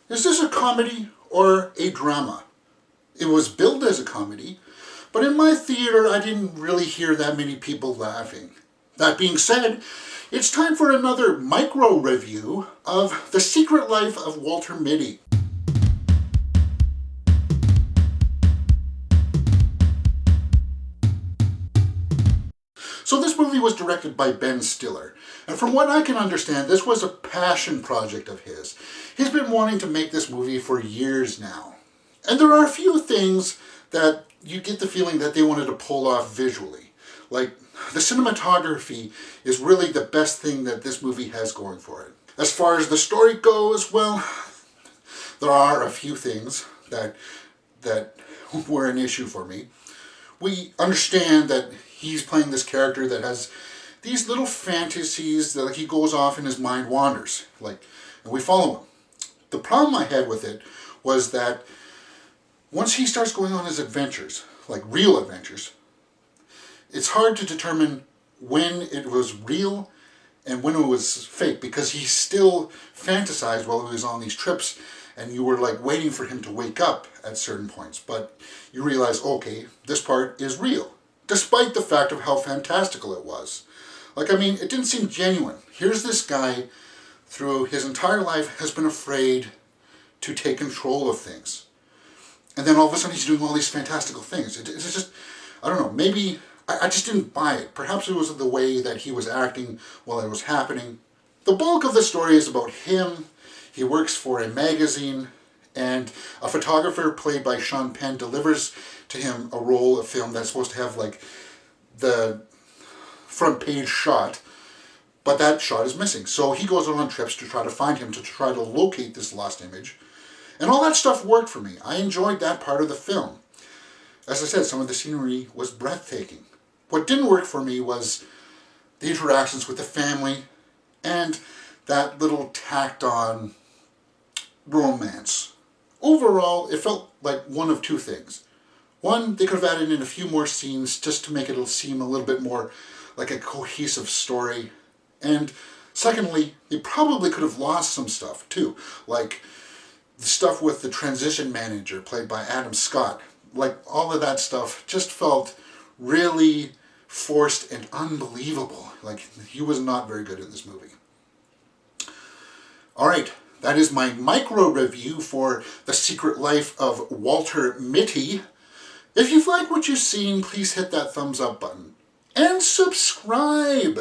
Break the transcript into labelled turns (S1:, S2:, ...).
S1: Is this a comedy or a drama? It was billed as a comedy, but in my theater I didn't really hear that many people laughing. That being said, it's time for another micro review of The Secret Life of Walter Mitty. So this movie was directed by Ben Stiller, and from what I can understand, this was a passion project of his. He's been wanting to make this movie for years now. And there are a few things that you get the feeling that they wanted to pull off visually. Like, the cinematography is really the best thing that this movie has going for it. As far as the story goes, well, there are a few things that were an issue for me. We understand that he's playing this character that has these little fantasies that he goes off and his mind wanders. And we follow him. The problem I had with it was that once he starts going on his adventures, like real adventures, it's hard to determine when it was real and when it was fake, because he still fantasized while he was on these trips, and you were like waiting for him to wake up at certain points. But you realize, okay, this part is real, despite the fact of how fantastical it was. It didn't seem genuine. Here's this guy, through his entire life, has been afraid to take control of things. And then all of a sudden he's doing all these fantastical things. It's just, I don't know, maybe I just didn't buy it. Perhaps it was the way that he was acting while it was happening. The bulk of the story is about him. He works for a magazine, and a photographer played by Penn delivers to him a roll of film that's supposed to have the front page shot, but that shot is missing. So he goes on trips to try to find him, to try to locate this lost image. And all that stuff worked for me. I enjoyed that part of the film. As I said, some of the scenery was breathtaking. What didn't work for me was the interactions with the family and that little tacked on romance. Overall, it felt like one of two things. One, they could have added in a few more scenes just to make it seem a little bit more like a cohesive story. And secondly, they probably could have lost some stuff too. Like the stuff with the transition manager played by Adam Scott. All of that stuff just felt really forced and unbelievable. He was not very good in this movie. Alright, that is my micro review for The Secret Life of Walter Mitty. If you've liked what you've seen, please hit that thumbs up button. And subscribe!